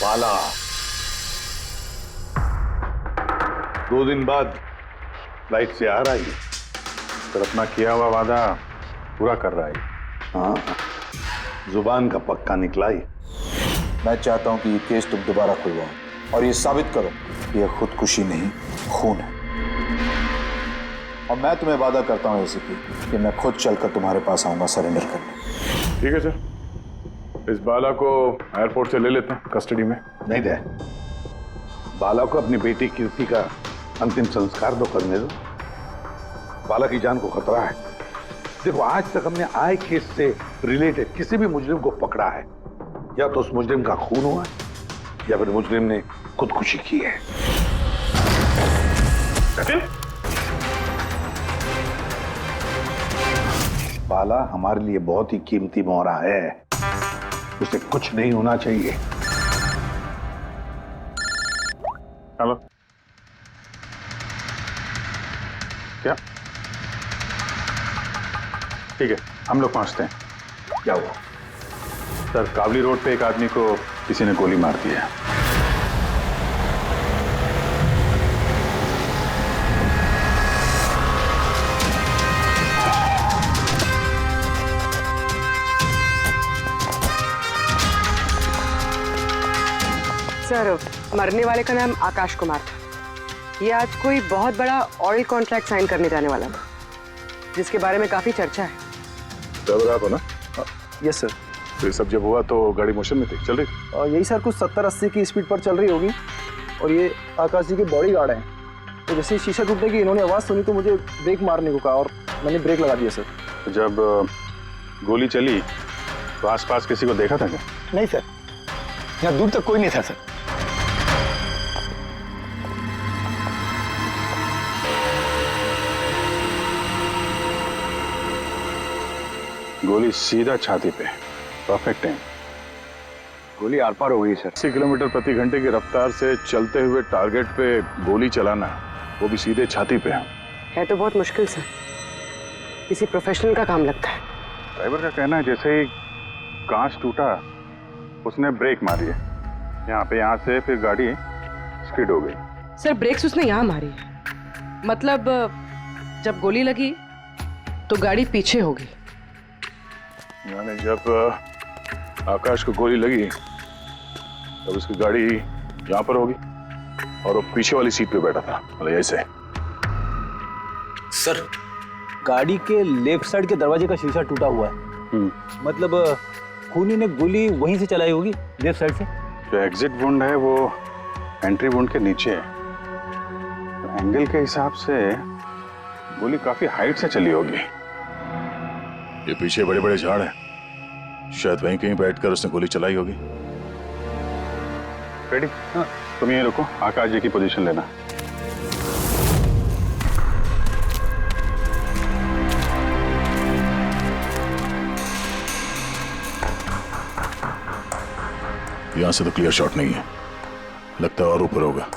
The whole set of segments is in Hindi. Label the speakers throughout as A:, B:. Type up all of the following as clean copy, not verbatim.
A: बाला 2 दिन बाद फ्लाइट से आ रहा है, फिर अपना किया हुआ वादा पूरा कर रहा है। हाँ, जुबान का पक्का निकला ही।
B: मैं चाहता हूं कि ये केस तुम दोबारा खुलवाओ और ये साबित करो कि यह खुदकुशी नहीं, खून है। और मैं तुम्हें वादा करता हूं एसीपी कि मैं खुद चलकर तुम्हारे पास आऊंगा सरेंडर करने।
A: ठीक है सर, इस बाला को एयरपोर्ट से ले लेते हैं कस्टडी में। नहीं दे, बाला को अपनी बेटी कीर्ति का अंतिम संस्कार तो करने दो। बाला की जान को खतरा है। देखो, आज तक हमने आए केस से रिलेटेड किसी भी मुजरिम को पकड़ा है, या तो उस मुजरिम का खून हुआ है या फिर मुजरिम ने खुदकुशी की है। बाला हमारे लिए बहुत ही कीमती मोहरा है, उसे कुछ नहीं होना चाहिए। हेलो, क्या? ठीक है, हम लोग पहुंचते हैं। क्या हुआ? सर, कावली रोड पे एक आदमी को किसी ने गोली मार दी है।
C: सर, मरने वाले का नाम आकाश कुमार था। ये आज कोई बहुत बड़ा ऑयल कॉन्ट्रैक्ट साइन करने जाने वाला था, जिसके बारे में काफी चर्चा है।
A: ड्राइवर आप हो ना?
D: Yes sir.
A: तो ये सब जब हुआ तो गाड़ी मोशन में थी, चल रही?
D: यही सर कुछ 70-80 की स्पीड पर चल रही होगी। और ये आकाश जी के बॉडी गार्ड हैं। तो जैसे ही शीशा टूटने की इन्होंने आवाज़ सुनी तो मुझे ब्रेक मारने को कहा और मैंने ब्रेक लगा दिया सर।
A: तो जब गोली चली तो आसपास किसी को देखा था क्या?
D: नहीं सर, यहाँ दूर तक कोई नहीं था सर।
A: गोली सीधा छाती पे, परफेक्ट टाइम।
D: गोली आर पार हो गई सर।
A: 80 किलोमीटर प्रति घंटे की रफ्तार से चलते हुए टारगेट पे गोली चलाना, वो भी सीधे छाती पे
C: है तो बहुत मुश्किल सर, किसी प्रोफेशनल का काम लगता है।
A: ड्राइवर का कहना है जैसे ही कांच टूटा उसने ब्रेक मारी है यहाँ से, फिर गाड़ी स्किड हो गई।
E: सर, ब्रेक्स उसने यहाँ मारी, मतलब जब गोली लगी तो गाड़ी पीछे हो गई।
A: यानी जब आकाश को गोली लगी तब उसकी गाड़ी यहाँ पर होगी और वो पीछे वाली सीट पे बैठा था, मतलब ऐसे।
F: सर, गाड़ी के लेफ्ट साइड के दरवाजे का शीशा टूटा हुआ है। मतलब खूनी ने गोली वहीं से चलाई होगी, लेफ्ट साइड से।
A: जो एग्जिट वुंड है वो एंट्री वुंड के नीचे है, तो एंगल के हिसाब से गोली काफी हाइट से चली होगी। ये पीछे बड़े बड़े झाड़ हैं, शायद वहीं कहीं बैठकर उसने गोली चलाई होगी। रेडी? हाँ, तुम यहीं रुको, आकाश जी की पोजीशन लेना। यहां से तो क्लियर शॉट नहीं है, लगता है और ऊपर होगा।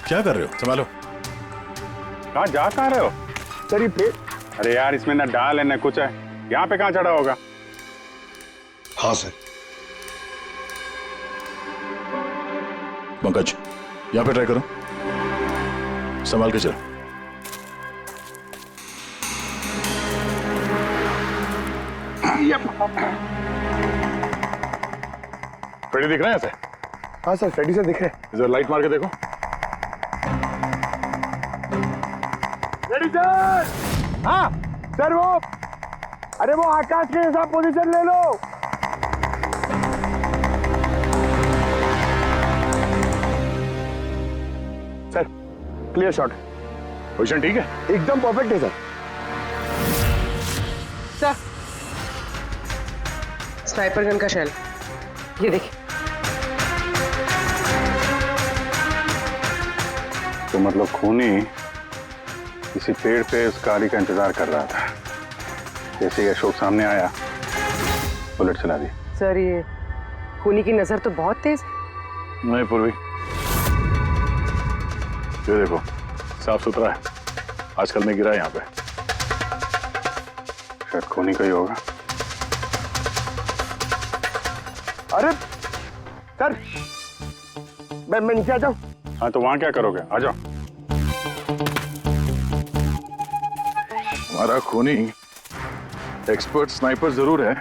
A: क्या कर रहे हो? संभालो। कहाँ जा रहे हो?
D: सर, ये पे...
A: अरे यार, इसमें ना डाल है ना कुछ है, यहाँ पे कहाँ चढ़ा होगा?
B: हाँ सर।
A: पंकज, यहाँ पे ट्राई करो, संभाल के चलो। फ्रेडी दिख रहे हैं ऐसे?
D: हाँ सर, फ्रेडी सर दिख रहे हैं।
A: इधर लाइट मार के देखो।
D: Freddy sir! हाँ सर, वो आकाश के हिसाब पोजीशन ले लो। Sir, clear shot.
A: पोजीशन ठीक है?
D: एकदम परफेक्ट है सर।
C: सर, स्नाइपर गन का शेल, ये देखिए।
A: तो मतलब खूनी किसी पेड़ पे उस गाड़ी का इंतजार कर रहा था, जैसे ही अशोक सामने आया बुलेट चला दी।
C: सर, ये खूनी की नजर तो बहुत तेज है।
A: नहीं पूर्वी, ये देखो साफ सुथरा है, आजकल में गिरा है यहाँ पे।
G: शायद खूनी का ही होगा।
H: अरे सर, मैं नीचे आ जाऊं?
G: हाँ तो वहां क्या करोगे, आ जाओ।
A: हमारा खूनी एक्सपर्ट स्नाइपर जरूर है,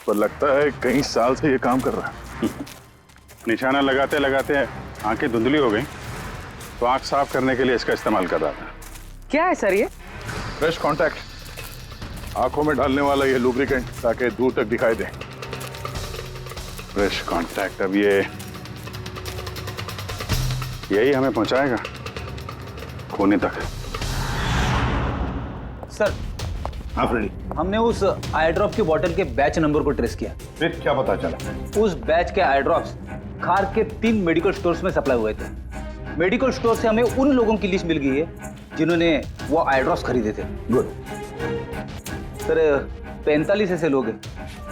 A: पर लगता है कई साल से ये काम कर रहा है।
G: निशाना लगाते लगाते आंखें धुंधली हो गई, तो आंख साफ करने के लिए इसका इस्तेमाल कर रहा था।
C: क्या है सर ये?
A: फ्रेश कांटेक्ट, आंखों में डालने वाला ये लुब्रिकेंट, ताकि दूर तक दिखाई दे।
G: फ्रेश कांटेक्ट, अब ये यही हमें पहुंचाएगा खूनी तक।
F: सर,
A: हाँ फ्रेडी,
F: हमने उस आई ड्रॉप की बोतल के बैच नंबर को ट्रेस किया।
A: फिर क्या पता चला?
F: उस बैच के आई ड्रॉप्स खार के 3 मेडिकल स्टोर्स में सप्लाई हुए थे। मेडिकल स्टोर से हमें उन लोगों की लिस्ट मिल गई है जिन्होंने वो आई ड्रॉप्स खरीदे थे।
A: गुड।
F: सर 45 ऐसे लोग हैं,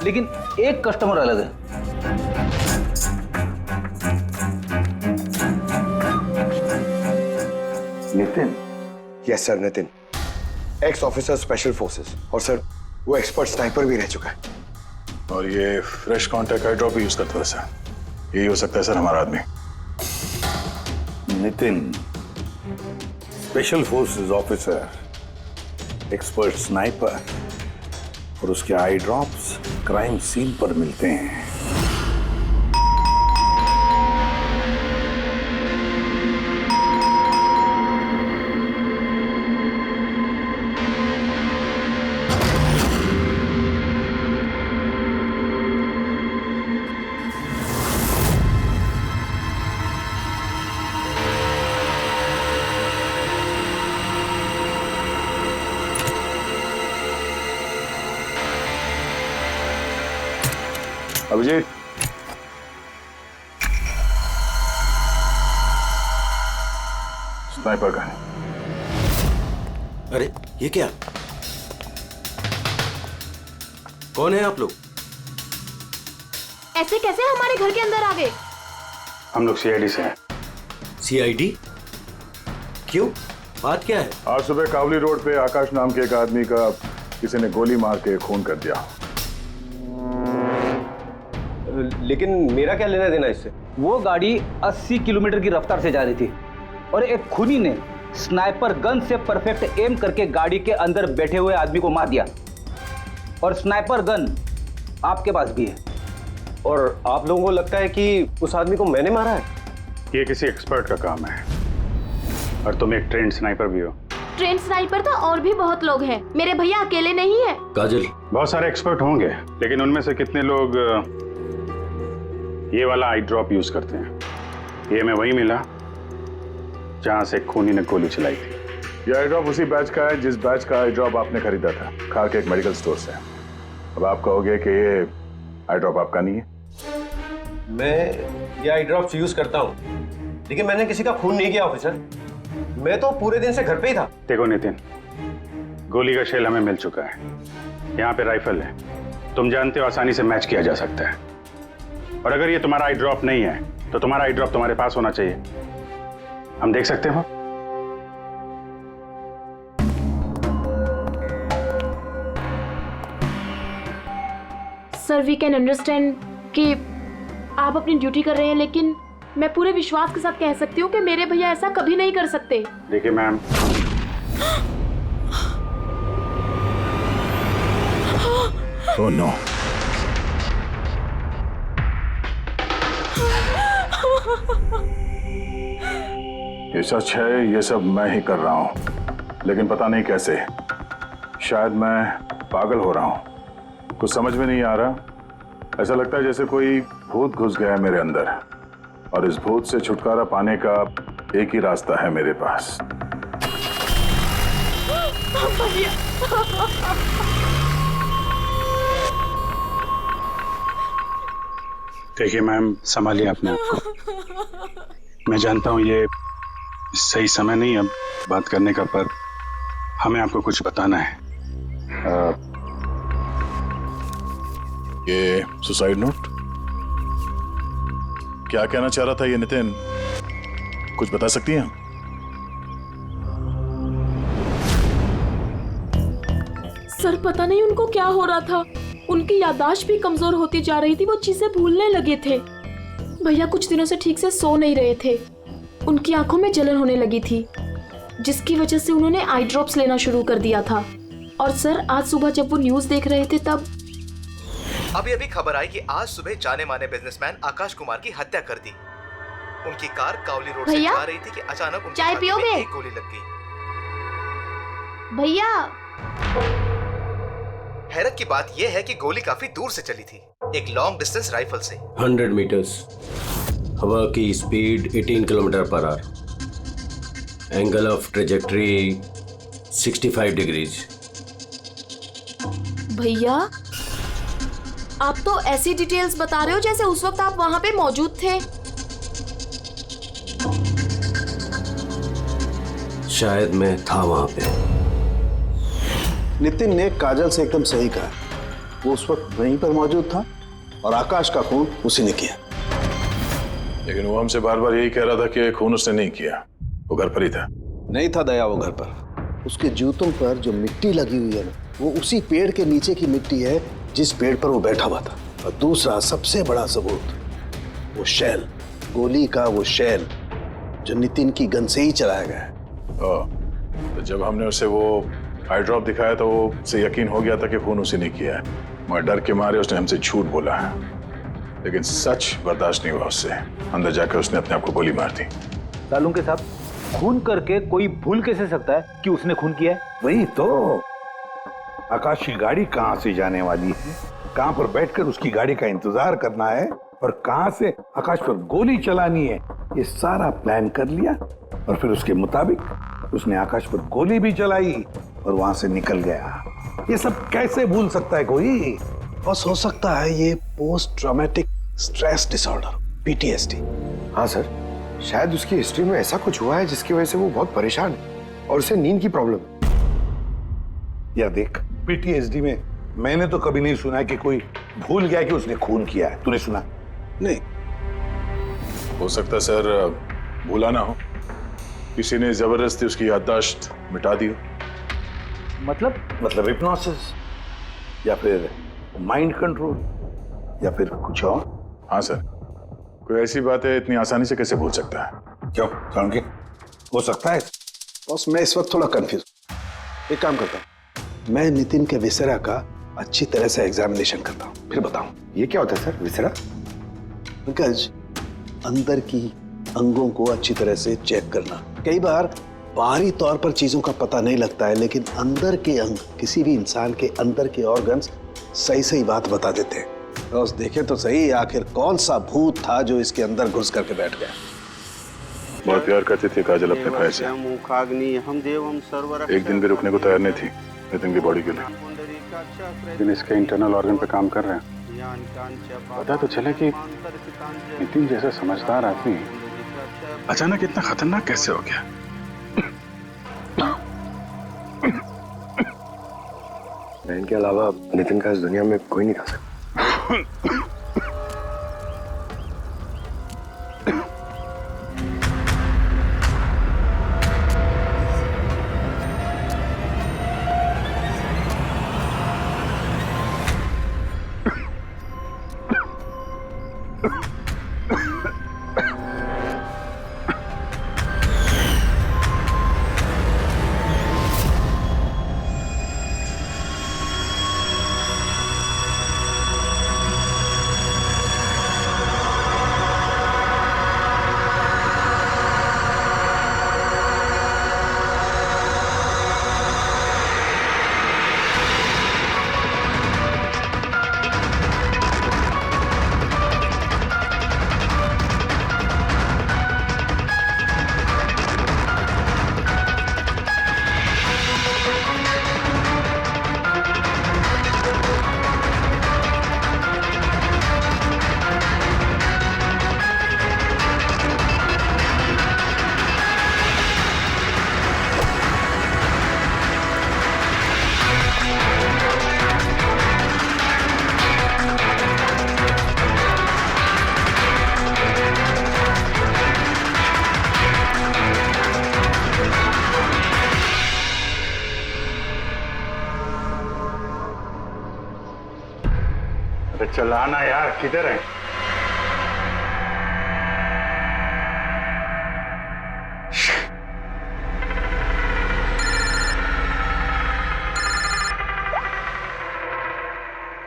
F: लेकिन एक कस्टमर अलग है।
A: Nitin?
H: Yes sir, Nitin, x officer special forces, और सर वो एक्सपर्ट स्नाइपर भी रह चुका है।
A: और ये फ्रेश कांटेक्ट आई ड्रॉप यूज करता है सर। यही हो सकता है सर हमारा आदमी। Nitin, special forces officer, expert sniper, और उसके आई ड्रॉप्स क्राइम सीन पर मिलते हैं। Abhijeet, sniper gun.
I: अरे ये क्या? कौन है आप लोग?
J: ऐसे कैसे हमारे घर के अंदर आ गए?
G: हम लोग सीआईडी से हैं।
I: सीआईडी? क्यों, बात क्या है?
A: आज सुबह कावली रोड पे आकाश नाम के एक आदमी का किसी ने गोली मार के खून कर दिया।
H: लेकिन मेरा क्या लेना देना इससे?
F: वो गाड़ी 80 किलोमीटर की रफ्तार से जा रही थी और एक खूनी ने स्नाइपर गन से परफेक्ट एम करके गाड़ी के अंदर बैठे हुए आदमी को मार दिया। और स्नाइपर गन आपके पास भी है।
H: और आप लोगों को लगता है कि उस आदमी को मैंने मारा है?
G: ये किसी एक्सपर्ट का काम है, और तुम एक ट्रेंड स्नाइपर भी हो।
J: ट्रेन स्नाइपर तो और भी बहुत लोग हैं, मेरे भैया अकेले नहीं है।
I: काजल,
G: बहुत सारे एक्सपर्ट होंगे, लेकिन उनमें से कितने लोग ये वाला आई ड्रॉप यूज करते हैं? ये हमें वही मिला जहां से खूनी ने गोली चलाई थी।
A: ये आई ड्रॉप उसी बैच का है जिस बैच का आई ड्रॉप आपने खरीदा था खार के एक मेडिकल स्टोर से। अब आप कहोगे कि ये आई ड्रॉप आपका नहीं है।
H: मैं ये आई ड्रॉप्स यूज करता हूँ, लेकिन मैंने किसी का खून नहीं किया ऑफिसर। मैं तो पूरे दिन से घर पे ही था।
G: देखो नितिन, गोली का शेल हमें मिल चुका है, यहाँ पे राइफल है, तुम जानते हो आसानी से मैच किया जा सकता है। और अगर ये तुम्हारा आई ड्रॉप नहीं है तो तुम्हारा आई ड्रॉप तुम्हारे पास होना चाहिए, हम देख सकते हो।
J: सर वी कैन अंडरस्टैंड कि आप अपनी ड्यूटी कर रहे हैं, लेकिन मैं पूरे विश्वास के साथ कह सकती हूँ कि मेरे भैया ऐसा कभी नहीं कर सकते।
G: देखिए मैम,
A: ओह नो, ये सच है, ये सब मैं ही कर रहा हूं, लेकिन पता नहीं कैसे। शायद मैं पागल हो रहा हूं, कुछ समझ में नहीं आ रहा। ऐसा लगता है जैसे कोई भूत घुस गया है मेरे अंदर, और इस भूत से छुटकारा पाने का एक ही रास्ता है मेरे पास।
G: देखिए मैम, संभालिए अपने आप को। मैं जानता हूँ ये सही समय नहीं है बात करने का, पर हमें आपको कुछ बताना है।
A: ये सुसाइड नोट क्या कहना चाह रहा था ये नितिन, कुछ बता सकती हैं आप?
J: सर पता नहीं उनको क्या हो रहा था, उनकी याददाश्त भी कमजोर होती जा रही थी, वो चीजें भूलने लगे थे। भैया कुछ दिनों से ठीक से सो नहीं रहे थे, उनकी आंखों में जलन होने लगी थी, जिसकी वजह से उन्होंने आई ड्रॉप्स लेना शुरू कर दिया था। और सर आज सुबह जब वो न्यूज देख रहे थे तब
K: अभी अभी खबर आई कि आज सुबह जाने माने बिजनेसमैन आकाश कुमार की हत्या कर दी। उनकी कार कावली रोड से जा रही थी कि अचानक उनकी
J: चाय
K: छाती में
J: पियोगे?
K: एक गोली लग गई।
J: भैया
K: हैरत की बात यह है कि गोली काफी दूर से चली थी, एक लॉन्ग डिस्टेंस राइफल से।
I: 100 मीटर्स, हवा की speed 18 kilometre per hour, angle of trajectory 65 degrees.
J: भैया आप तो ऐसी डिटेल्स बता रहे हो जैसे उस वक्त आप वहां पे मौजूद थे।
I: शायद मैं था वहां पे।
A: नितिन ने काजल से एकदम सही कहा, वो उस वक्त वहीं पर मौजूद था और आकाश का खून उसी ने किया।
L: लेकिन वो हमसे बार बार यही कह रहा था कि खून उसने नहीं किया, वो घर पर ही था।
A: नहीं था दया वो घर पर। उसके जूतों पर जो मिट्टी लगी हुई है ना, वो उसी पेड़ के नीचे की मिट्टी है जिस पेड़ पर वो बैठा हुआ था। और दूसरा सबसे बड़ा सबूत, वो शैल, गोली का वो शैल जो नितिन की गन से ही चलाया गया है।
L: तो जब हमने उसे वो आई ड्रॉप दिखाया तो वो उसे यकीन हो गया था कि खून उसी ने किया है, मगर डर के मारे उसने हमसे झूठ बोला है। लेकिन सच बर्दाश्त नहीं हुआ उससे, अंदर जाकर उसने अपने आप को गोली मार दी।
F: सालुंके साहब, खून करके कोई भूल कैसे सकता है कि उसने खून किया है?
A: वही तो, आकाश की गाड़ी कहाँ से जाने वाली है, कहाँ पर बैठकर उसकी गाड़ी का इंतजार करना है और कहाँ से आकाश पर गोली चलानी है, ये सारा प्लान कर लिया। और फिर उसके मुताबिक उसने आकाश पर गोली भी चलाई और वहां से निकल गया। ये सब कैसे भूल सकता है कोई? बस हो सकता है ये post traumatic stress disorder, PTSD।
H: हाँ सर, शायद उसकी हिस्ट्री में ऐसा कुछ हुआ है जिसकी वजह से वो बहुत परेशान है और उसे नींद की प्रॉब्लम है।
A: यार देख, PTSD में मैंने तो कभी नहीं सुना कि कोई भूल गया कि उसने खून किया है। तूने सुना? नहीं।
L: हो सकता है सर भूला ना हो, किसी ने जबरदस्ती उसकी याददाश्त मिटा दी हो।
A: मतलब हिप्नोसिस या फिर माइंड कंट्रोल या फिर कुछ और।
L: हाँ सर, कोई ऐसी बात है इतनी आसानी से कैसे भूल सकता है?
A: क्यों? कारण के हो सकता है। बस मैं इस वक्त थोड़ा कंफ्यूज। एक काम करता हूँ, मैं नितिन के विसरा का अच्छी तरह से एग्जामिनेशन करता हूँ, फिर बताऊँ।
H: ये क्या होता है सर, विसरा?
A: पंकज, अंदर की अंगों को अच्छी तरह से चेक करना। कई बार बाहरी तौर पर चीजों का पता नहीं लगता है, लेकिन अंदर के अंग, किसी भी इंसान के अंदर के ऑर्गन्स सही सही बात बता देते हैं। बस देखें तो सही, आखिर कौन सा भूत था जो इसके अंदर घुस करके बैठ गया।
L: बहुत प्यार करती थी काजल अपने भाई से, एक दिन भी रुकने को तैयार नहीं थी नितिन की बॉडी के लिए। लेकिन इसके इंटरनल ऑर्गन पे काम कर रहे हैं। पता तो चले कि नितिन जैसा समझदार आदमी अचानक इतना खतरनाक कैसे हो गया।
H: बहन के अलावा नितिन का इस दुनिया में कोई नहीं था सर।
G: अरे चलाना यार, किधर है?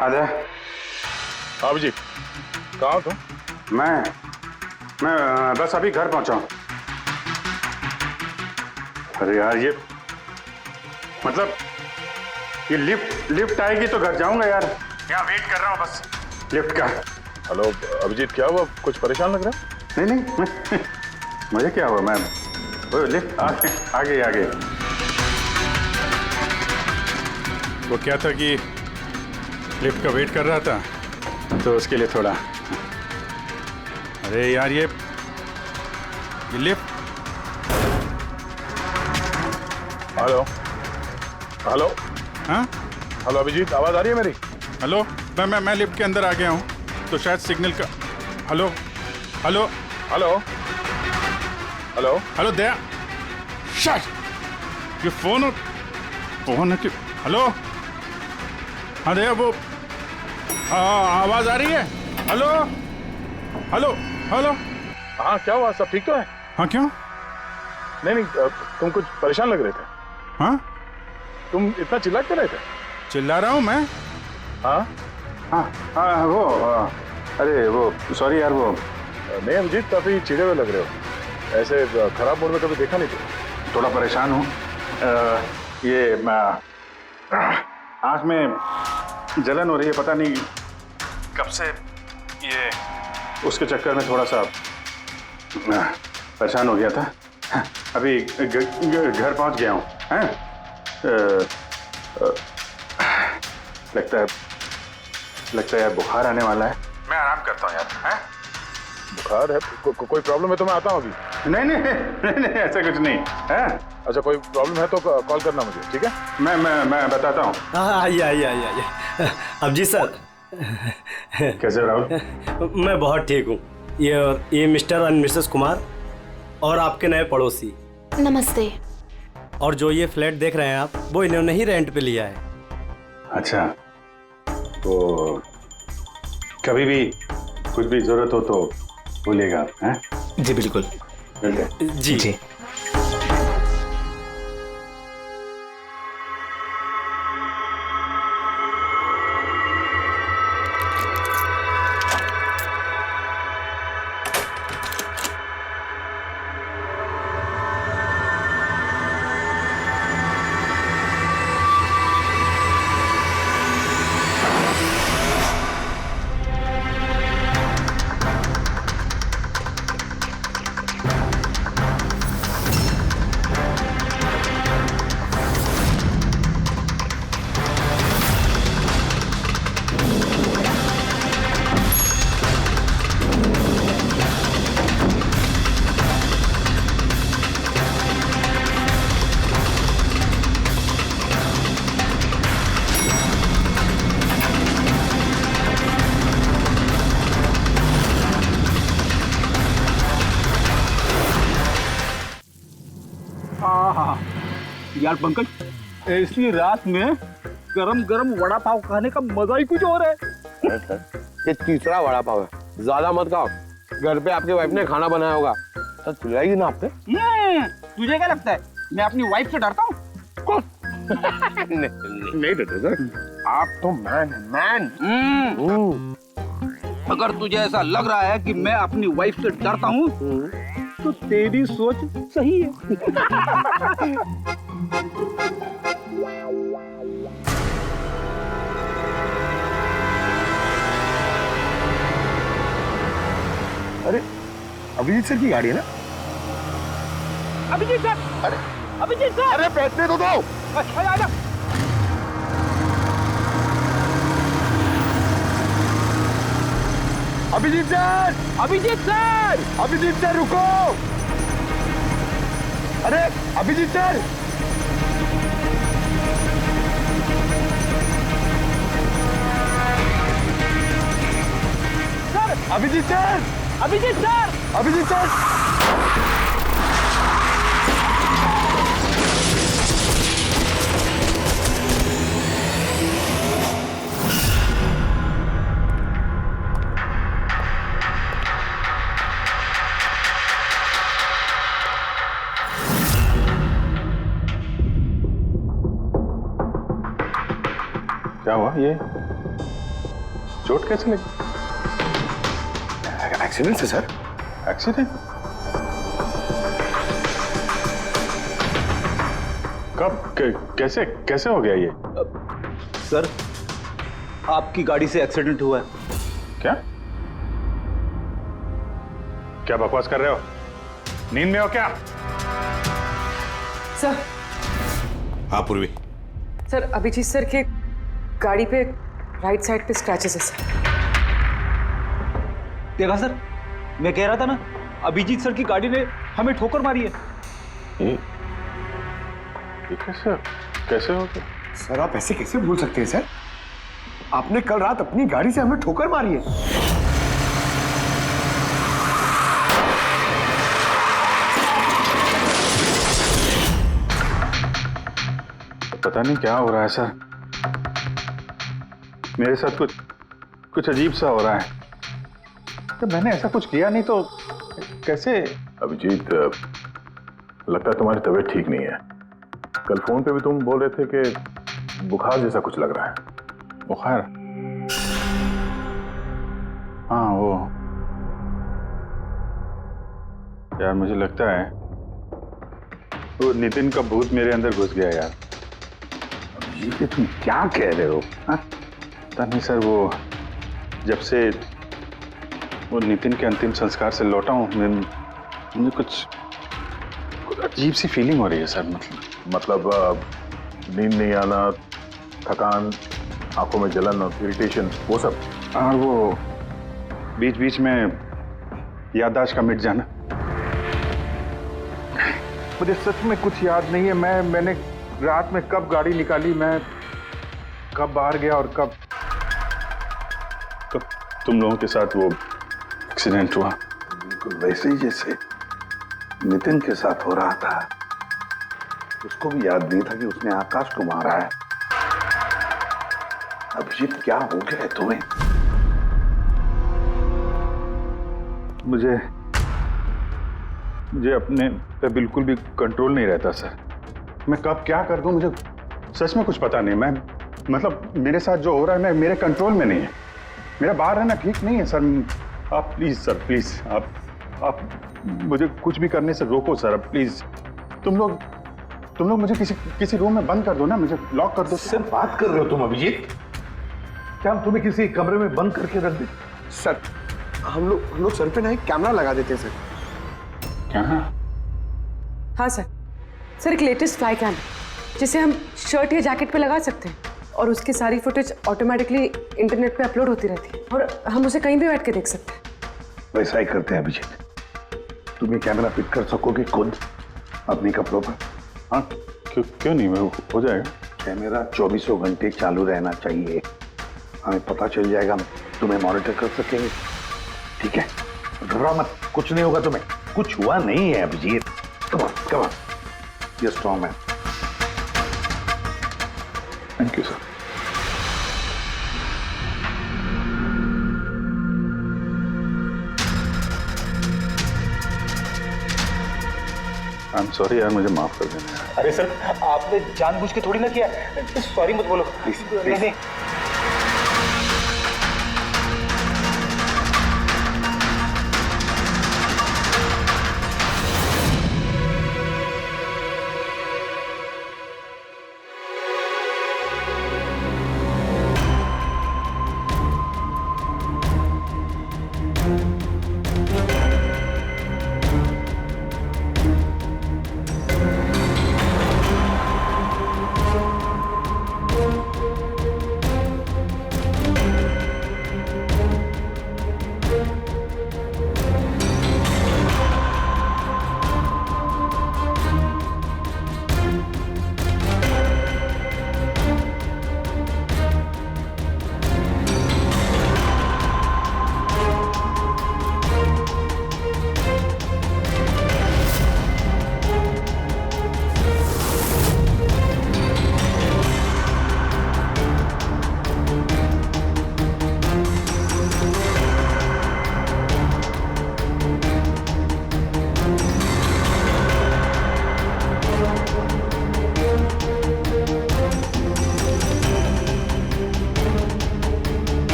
G: आजा।
L: हाँ जी, कहाँ हो तुम?
G: मैं बस अभी घर पहुंचा हूं। अरे यार ये मतलब ये लिफ्ट आएगी तो घर जाऊंगा यार। यहाँ वेट कर रहा हूँ बस लिफ्ट का।
L: हेलो अभिजीत, क्या हुआ? कुछ परेशान लग रहा है?
G: नहीं मुझे क्या हुआ, मैं वो लिफ्ट आगे।
L: वो क्या था कि
G: लिफ्ट का वेट कर रहा था तो उसके लिए थोड़ा।
L: अरे यार ये लिफ्ट। Hello hello.
G: हाँ
L: हेलो अभिजीत, आवाज आ रही है मेरी?
G: हेलो, मैं लिफ्ट के अंदर आ गया हूँ तो शायद सिग्नल का। Hello hello
L: hello hello
G: hello Daya, शट ये फोन है कि। हेलो हाँ दया, वो आवाज आ रही है? Hello hello hello.
L: हाँ क्या हुआ, सब ठीक तो है?
G: हाँ क्यों?
L: नहीं तुम कुछ परेशान लग रहे थे।
G: हाँ
L: तुम इतना चिल्ला क्यों रहे थे?
G: चिल्ला रहा हूँ मैं?
L: हाँ
G: वो अरे वो सॉरी यार, वो
L: नहीं अभिजीत, काफी चिढ़े हुए लग रहे हो। ऐसे खराब मूड में कभी देखा नहीं था।
G: थोड़ा परेशान हूँ। ये आँख में जलन हो रही है, पता नहीं कब से। ये उसके चक्कर में थोड़ा सा परेशान हो गया था। अभी घर पहुँच गया हूँ। लगता है यार बुखार आने वाला है। मैं आराम करता हूँ यार।
L: बुखार है? कोई प्रॉब्लम है तो मैं आता हूँ अभी।
G: नहीं ऐसा कुछ नहीं है।
L: अच्छा कोई प्रॉब्लम है तो कॉल करना मुझे, ठीक है?
G: मैं बताता हूँ।
I: आइए। अब जी सर।
G: कैसे राहुल?
I: मैं बहुत ठीक हूँ। ये मिस्टर एंड मिसेस कुमार और आपके नए पड़ोसी।
J: नमस्ते।
I: और जो ये फ्लैट देख रहे हैं आप, वो इन्होंने ही रेंट पे लिया है।
G: अच्छा, तो कभी भी कुछ भी जरूरत हो तो बोलिएगा। हैं?
K: जी बिल्कुल।
I: जी।
F: यार पंकज, ऐसी रात में गरम गरम वड़ा पाव खाने का मजा ही कुछ और है।
H: ये तीसरा वड़ा पाव है, ज्यादा मत खाओ। घर पे आपकी वाइफ ने खाना बनाया होगा तो चिल्लाएगी ना आप पे।
F: तुझे क्या लगता है मैं अपनी वाइफ से डरता हूँ?
H: नहीं डरते सर, आप तो मैन।
F: अगर तुझे ऐसा लग रहा है कि मैं अपनी वाइफ से डरता हूँ तो तेरी सोच सही है।
H: अरे अभिजीत सर की गाड़ी है ना?
F: अभिजीत सर, अभिजीत सर,
H: अरे बैठने तो दो।
F: आजा।
H: अभिजीत सर रुको। अरे अभिजीत सर, अभिजीत सर।
G: क्या हुआ? ये चोट कैसे लगी?
H: एक्सीडेंट है सर।
G: एक्सीडेंट? कब? कैसे कैसे हो गया ये?
F: सर, आपकी गाड़ी से एक्सीडेंट हुआ है।
G: क्या क्या बकवास कर रहे हो? नींद में हो क्या?
C: सर।
A: हाँ पूर्वी।
C: सर, अभिजीत सर के गाड़ी पे राइट साइड पे स्क्रैचेस है सर।
F: देखा सर, मैं कह रहा था ना, अभिजीत सर की गाड़ी ने हमें ठोकर मारी है।
G: ये कैसे कैसे हो गया?
H: सर आप ऐसे कैसे भूल सकते हैं सर? आपने कल रात अपनी गाड़ी से हमें ठोकर मारी है।
G: पता नहीं क्या हो रहा है सर, मेरे साथ कुछ अजीब सा हो रहा है। तो मैंने ऐसा कुछ किया नहीं तो कैसे?
L: अभिजीत, लगता है तुम्हारी तबीयत ठीक नहीं है। कल फोन पे भी तुम बोल रहे थे कि बुखार जैसा कुछ लग रहा है।
G: बुखार? हाँ वो यार, मुझे लगता है वो नितिन का भूत मेरे अंदर घुस गया यार।
A: ये तुम क्या कह रहे हो?
G: पता नहीं सर, वो जब से वो नितिन के अंतिम संस्कार से लौटा हूँ, मुझे कुछ अजीब सी फीलिंग हो रही है सर।
L: मतलब नींद नहीं आना, थकान, आंखों में जलन और इरिटेशन, वो सब?
G: और वो बीच बीच में याददाश्त का मिट जाना। मुझे सच में कुछ याद नहीं है। मैंने रात में कब गाड़ी निकाली, मैं कब बाहर गया और कब तुम लोगों के साथ वो एक्सीडेंट हुआ।
A: बिल्कुल वैसे ही जैसे नितिन के साथ हो रहा था। उसको भी याद नहीं था कि उसने आकाश को मारा है। अभिजीत, क्या हो गया है तुम्हें?
G: मुझे अपने पे बिल्कुल भी कंट्रोल नहीं रहता सर। मैं कब क्या कर दूं, मुझे सच में कुछ पता नहीं। मैं मतलब मेरे साथ जो हो रहा है मेरे कंट्रोल में नहीं है। मेरा बाहर रहना ठीक नहीं है सर। आप प्लीज सर, प्लीज आप मुझे कुछ भी करने से रोको सर, प्लीज। तुम लोग मुझे किसी रूम में बंद कर दो ना, मुझे लॉक कर दो।
A: सर बात कर रहे हो तुम अभिजीत? क्या हम तुम्हें किसी कमरे में बंद करके रख दे?
H: सर हम लोग सर पे ना एक कैमरा लगा देते हैं सर।
G: क्या?
C: हाँ सर। सर, एक लेटेस्ट फ्लाई कैम जिसे हम शर्ट या जैकेट पे लगा सकते हैं और उसकी सारी फुटेज ऑटोमेटिकली इंटरनेट पे अपलोड होती रहती है और हम उसे कहीं भी बैठ के देख सकते हैं।
A: वैसा ही करते हैं अभिजीत। तुम ये कैमरा फिट कर सकोगे खुद अपने कपड़ों पर?
G: हाँ, क्यों नहीं, हो जाएगा।
A: कैमरा 24 घंटे चालू रहना चाहिए। हमें पता चल जाएगा, तुम्हें मॉनिटर कर सकेंगे। ठीक है, घबराओ मत, कुछ नहीं होगा तुम्हें। कुछ हुआ नहीं है अभिजीत। कम ऑन, ये strong man.
L: Thank you sir.
G: I am sorry यार, मुझे माफ कर देना।
F: अरे सर, आपने जानबूझ के थोड़ी ना किया। सॉरी मत बोलो। नहीं।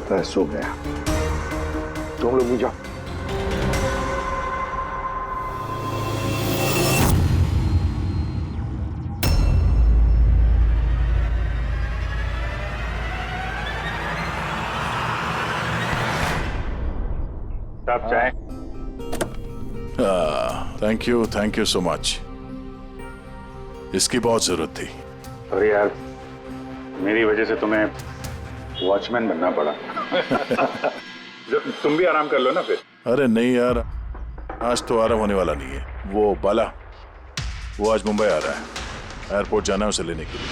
A: लगता है सो गया। तुम लोग भी जाओ।
G: साहब चाय।
L: Thank you so much. इसकी बहुत जरूरत थी।
G: अरे यार, मेरी वजह से तुम्हें वॉचमैन बनना पड़ा। तुम भी आराम कर लो ना फिर।
L: अरे नहीं यार, आज तो आराम होने वाला नहीं है। वो बाला, वो आज मुंबई आ रहा है, एयरपोर्ट जाना है उसे लेने के लिए।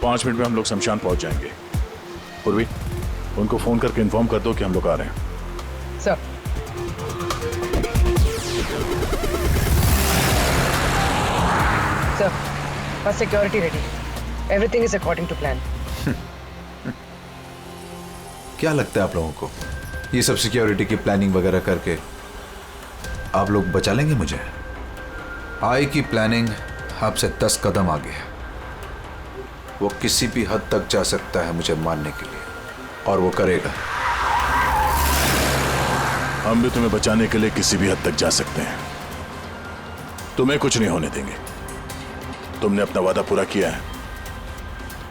L: पांच मिनट में हम लोग शमशान पहुंच जाएंगे। पूर्वी, उनको फोन करके इन्फॉर्म कर दो कि हम लोग आ रहे हैं।
E: सर, बस security ready, everything is according to plan.
B: क्या लगता है आप लोगों को, ये सब सिक्योरिटी की प्लानिंग वगैरह करके आप लोग बचा लेंगे मुझे? आई की प्लानिंग आपसे 10 कदम आगे है। वो किसी भी हद तक जा सकता है मुझे मारने के लिए, और वो करेगा।
L: हम भी तुम्हें बचाने के लिए किसी भी हद तक जा सकते हैं। तुम्हें कुछ नहीं होने देंगे। तुमने अपना वादा पूरा किया है,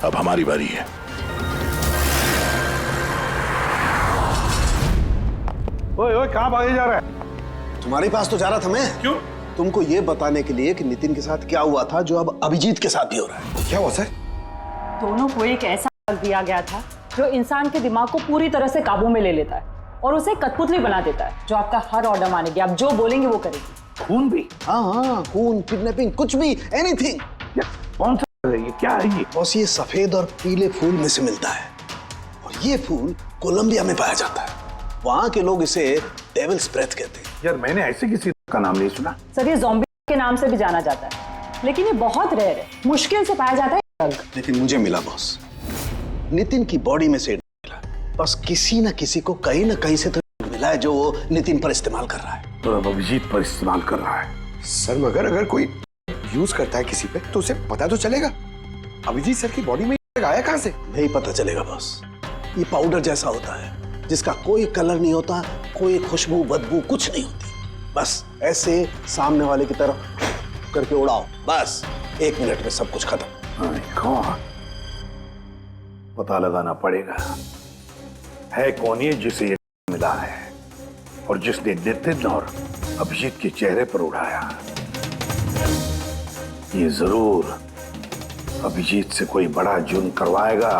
L: अब हमारी बारी है।
A: ओए ओए, कहां भागे जा रहा है?
H: तुम्हारे पास तो जा रहा था मैं।
A: क्यों?
H: तुमको ये बताने के लिए कि नितिन के साथ क्या हुआ था, जो अब अभिजीत के साथ भी हो रहा है। क्या हुआ सर?
M: दोनों को एक ऐसा ड्रग दिया गया था जो इंसान के दिमाग को पूरी तरह से काबू में ले लेता है और उसे कठपुतली बना देता है, जो आपका हर ऑर्डर मानेगी। आप जो बोलेंगे वो करेगी।
A: खून भी?
H: हाँ, खून, किडनैपिंग, कुछ भी, एनीथिंग।
A: कौन सा है ये? क्या है ये?
H: बॉस, ये सफेद और पीले फूल में से मिलता है, और ये फूल कोलंबिया में पाया जाता है। वहां के लोग इसे डेविल्स ब्रेथ कहते हैं।
A: यार, मैंने ऐसे किसी का नाम नहीं सुना।
M: सर, ये ज़ॉम्बी के नाम से भी जाना जाता है, लेकिन ये बहुत रेयर है, मुश्किल से पाया जाता है ड्रग।
H: लेकिन मुझे मिला बॉस, नितिन की बॉडी में से मिला। बस किसी न किसी को कहीं ना कहीं से तो मिला है, जो वो नितिन पर इस्तेमाल कर रहा है।
A: तो अब अभिजीत पर इस्तेमाल कर रहा है।
H: सर, मगर अगर कोई यूज करता है किसी पे तो उसे पता तो चलेगा। अभिजीत सर की बॉडी में आया कहां से? नहीं पता चलेगा बॉस। ये पाउडर जैसा होता है, जिसका कोई कलर नहीं होता, कोई खुशबू बदबू कुछ नहीं होती। बस ऐसे सामने वाले की तरफ करके उड़ाओ, बस 1 मिनट में सब कुछ खत्म।
A: पता लगाना पड़ेगा है कौन ये जिसे ये मिला है, और जिसने नितिन और अभिजीत के चेहरे पर उड़ाया। ये जरूर अभिजीत से कोई बड़ा जुर्म करवाएगा।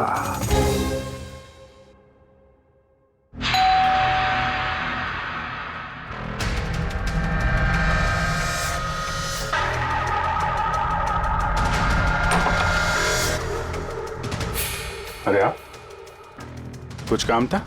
G: अरे आप, कुछ काम था?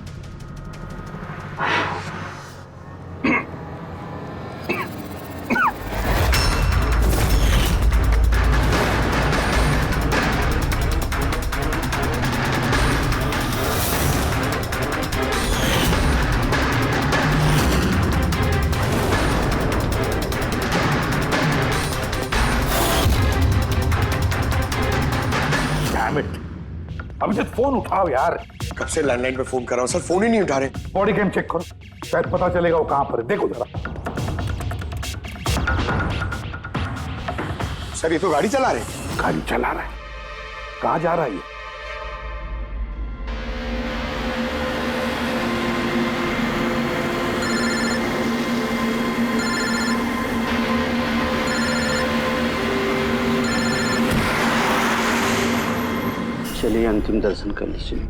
A: अभिजीत, फोन उठाओ यार।
H: कब से लैंडलाइन पे फोन कर रहा हूं सर, फोन ही नहीं उठा रहे।
A: बॉडी कैम चेक करो, शायद पता चलेगा वो कहां पर है। देखो जरा।
H: सर, ये तो गाड़ी चला रहे।
A: गाड़ी चला रहा है? कहां जा रहा है ये?
F: चलिए अंतिम दर्शन कर लीजिए।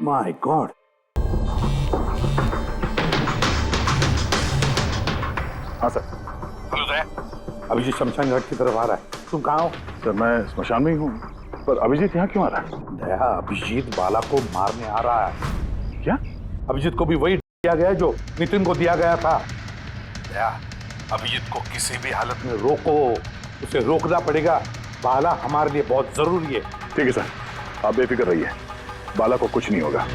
A: My God.
L: हाँ सर।
A: हेलो दया, अभिजीत शमशान घाट की तरफ आ रहा है, तुम कहाँ हो?
L: सर मैं स्मशान में ही हूँ, पर अभिजीत यहाँ क्यों आ रहा है?
A: दया, अभिजीत बाला को मारने आ रहा है।
L: क्या?
A: अभिजीत को भी वही दिया गया है जो नितिन को दिया गया था। दया, अभिजीत को किसी भी हालत में रोको, उसे रोकना पड़ेगा। बाला हमारे लिए बहुत जरूरी है।
L: ठीक है सर, आप बेफिक्र रहिए, बाला को कुछ नहीं होगा।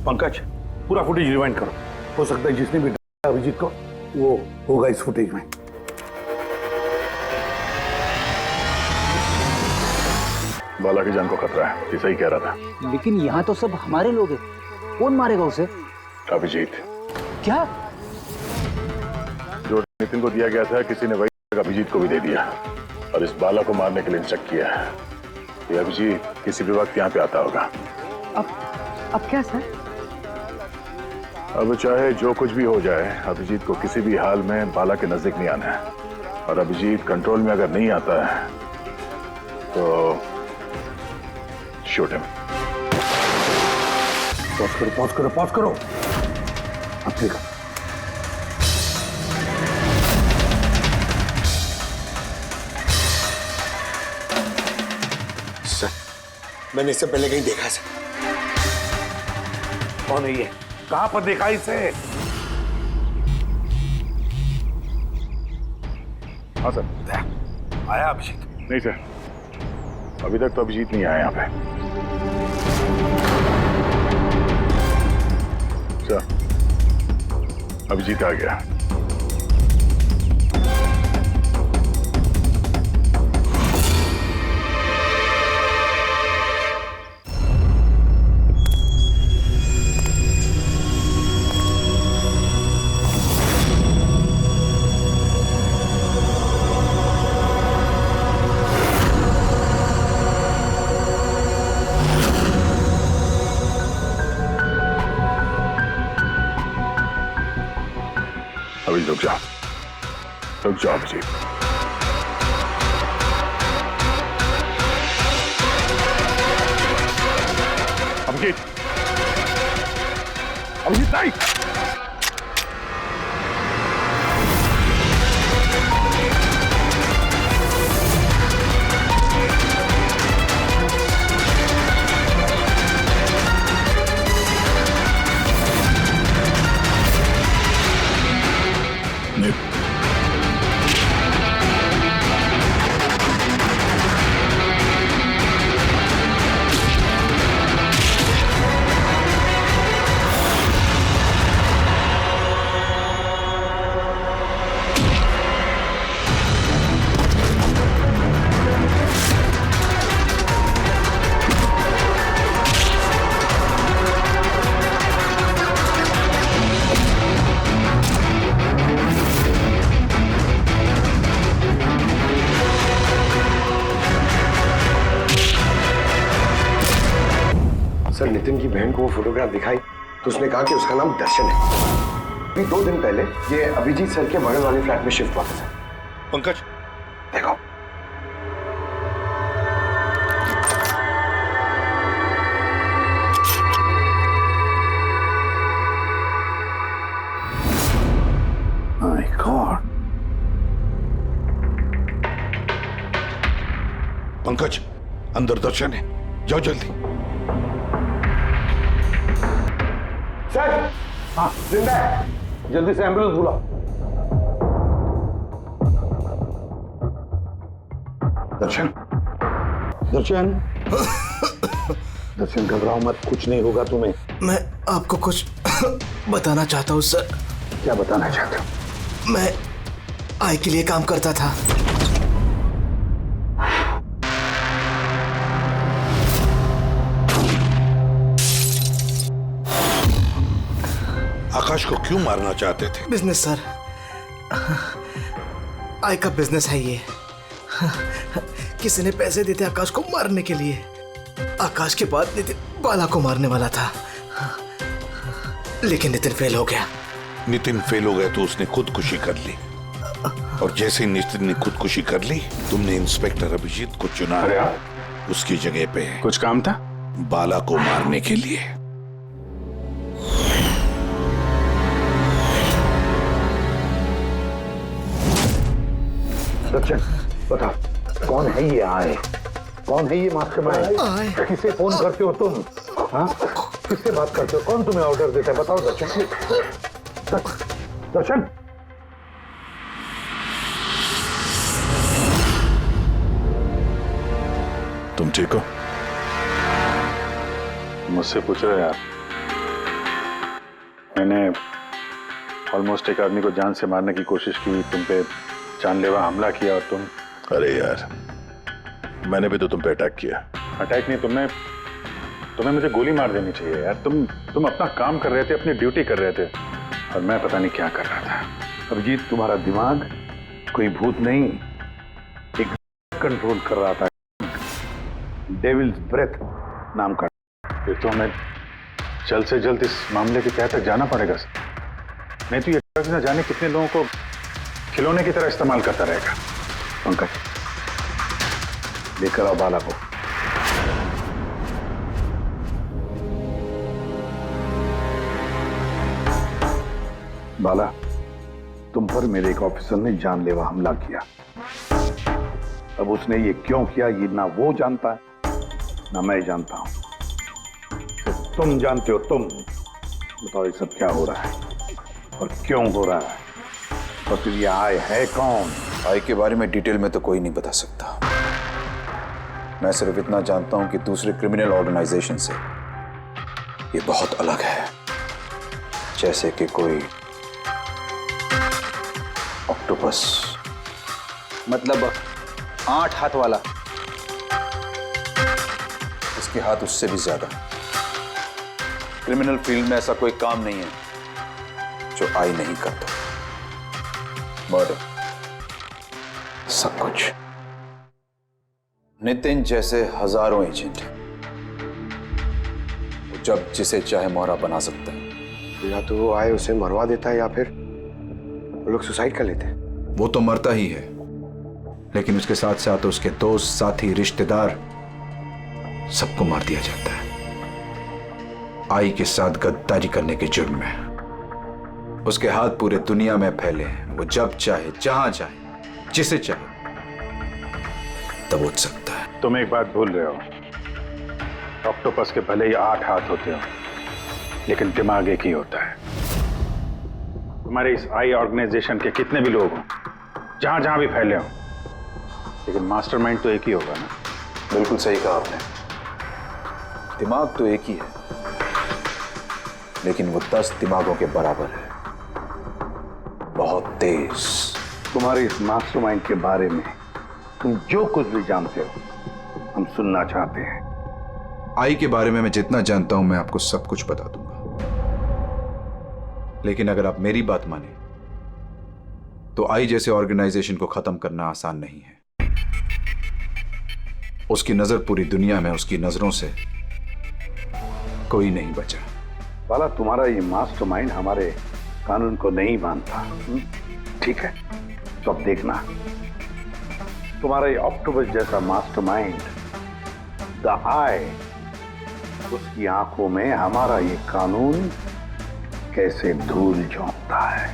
A: पंकज, पूरा फुटेज रिवाइंड करो, हो सकता है जिसने भी डाला अभिजीत को वो होगा इस फुटेज में।
L: बाला की जान को खतरा है, ये सही कह रहा था।
F: लेकिन यहाँ तो सब हमारे लोग हैं, कौन मारेगा उसे?
L: अभिजीत।
F: क्या?
L: जो नितिन को दिया गया था किसी ने वही अभिजीत को भी दे दिया और इस बाला को मारने के लिए इंस्ट्रक्ट किया है। ये अभिजीत किसी भी वक्त यहाँ पे आता होगा।
C: अब क्या सर?
L: अब चाहे जो कुछ भी हो जाए, अभिजीत को किसी भी हाल में बाला के नजदीक नहीं आना है। और अभिजीत कंट्रोल में अगर नहीं आता है तो शूट हिम।
A: पॉज करो, पॉज करो, पॉज करो। अब देखो,
H: सर मैंने इससे पहले कहीं देखा सर।
A: कौन है ये? कहां पर देखा इसे?
L: हाँ सर।
A: आया अभिजीत?
L: नहीं सर, अभी तक तो अभिजीत नहीं आया यहाँ पे। सर, अभिजीत आ गया। अभी रुक जाओ अभिजीत। अभिजीत, अभिजीत नहीं।
H: सर नितिन की बहन को वो फोटोग्राफ दिखाई तो उसने कहा कि उसका नाम दर्शन है। अभी 2 दिन पहले ये अभिजीत सर के बगल वाले फ्लैट में शिफ्ट हुआ था।
A: पंकज,
H: देखो
A: माय गॉड।
N: पंकज, अंदर दर्शन है, जाओ जल्दी।
A: सर, हाँ जिंदा है, जल्दी से एम्बुलेंस बुलाओ।
N: दर्शन,
A: दर्शन, दर्शन घबराओ मत, कुछ नहीं होगा तुम्हें।
H: मैं आपको कुछ बताना चाहता हूँ सर।
A: क्या बताना चाहते हो?
H: मैं आई के लिए काम करता था।
N: आकाश को क्यों मारना चाहते थे?
H: बिजनेस सर, आई का बिजनेस है ये। किसी ने पैसे देते आकाश को मारने के लिए। आकाश के बाद नितिन बाला को मारने वाला था, लेकिन नितिन फेल हो गया।
N: नितिन फेल हो गया तो उसने खुदकुशी कर ली, और जैसे ही नितिन ने खुदकुशी कर ली, तुमने इंस्पेक्टर अभिजीत को चुना उसकी जगह पे।
G: कुछ काम था?
N: बाला को मारने के लिए।
A: दर्शन बता, कौन है ये आए? कौन है ये मास्टरमाइंड? किसे फोन करते हो तुम? हाँ, किससे बात करते हो? कौन तुम्हें ऑर्डर देता है? बताओ दर्शन। दर्शन,
L: तुम ठीक हो?
G: मुझसे पूछ रहे हो यार? मैंने ऑलमोस्ट एक आदमी को जान से मारने की कोशिश की, तुम पे जानलेवा हमला किया और तुम।
L: अरे यार, मैंने भी तो तुम पे अटैक किया।
G: अटैक नहीं, तुम्हें मुझे गोली मार देनी चाहिए यार। तुम अपना काम कर रहे थे, अपनी ड्यूटी कर रहे थे, और मैं पता नहीं क्या कर रहा था।
A: अभिजीत, तुम्हारा दिमाग कोई भूत नहीं, एक कंट्रोल कर रहा था, डेविल्स ब्रेथ नाम का।
G: फिर तो हमें जल्द से जल्द इस मामले की तह तक जाना पड़ेगा। नहीं तो ये ड्रग्स न जाने कितने लोगों को खिलौने की तरह इस्तेमाल करता रहेगा।
A: पंकज, लेकर आओ बाला को। बाला, तुम पर मेरे एक ऑफिसर ने जानलेवा हमला किया। अब उसने ये क्यों किया, ये ना वो जानता है ना मैं जानता हूं। सिर्फ तुम जानते हो। तुम बताओ ये सब क्या हो रहा है और क्यों हो रहा है, और फिर ये आय है कौन?
B: आई के बारे में डिटेल में तो कोई नहीं बता सकता। मैं सिर्फ इतना जानता हूं कि दूसरे क्रिमिनल ऑर्गेनाइजेशन से ये बहुत अलग है, जैसे कि कोई ऑक्टोपस।
F: मतलब 8 हाथ वाला?
B: इसके हाथ उससे भी ज्यादा। क्रिमिनल फील्ड में ऐसा कोई काम नहीं है जो आई नहीं करता। मर्डर, सब कुछ। नितिन जैसे हजारों एजेंट हैं, वो जब जिसे चाहे मोहरा बना सकता है।
H: या तो वो आए उसे मरवा देता है, या फिर वो लोग सुसाइड कर लेते हैं।
B: वो तो मरता ही है, लेकिन उसके साथ साथ उसके दोस्त, साथी, रिश्तेदार सबको मार दिया जाता है, आई के साथ गद्दारी करने के जुर्म में। उसके हाथ पूरे दुनिया में फैले हैं। वो जब चाहे, जहां चाहे, जिसे चाहे दबोच सकता है।
G: तुम एक बात भूल रहे हो, ऑक्टोपस के भले ही 8 हाथ होते हो, लेकिन दिमाग एक ही होता है। तुम्हारे इस आई ऑर्गेनाइजेशन के कितने भी लोग हों, जहां जहां भी फैले हों, लेकिन मास्टरमाइंड तो एक ही होगा ना।
B: बिल्कुल सही कहा आपने। दिमाग तो एक ही है, लेकिन वो 10 दिमागों के बराबर है, बहुत तेज।
A: तुम्हारे इस मास्टरमाइंड के बारे में तुम जो कुछ भी जानते हो हम सुनना चाहते हैं।
B: आई के बारे में मैं जितना जानता हूं मैं आपको सब कुछ बता दूंगा, लेकिन अगर आप मेरी बात माने तो आई जैसे ऑर्गेनाइजेशन को खत्म करना आसान नहीं है। उसकी नजर पूरी दुनिया में, उसकी नजरों से कोई नहीं बचा।
A: बाला, तुम्हारा ये मास्टरमाइंड हमारे कानून को नहीं मानता। ठीक है, तो अब देखना, तुम्हारा ये ऑक्टोपस जैसा मास्टरमाइंड द आई, उसकी आंखों में हमारा ये कानून कैसे धूल झोंकता है।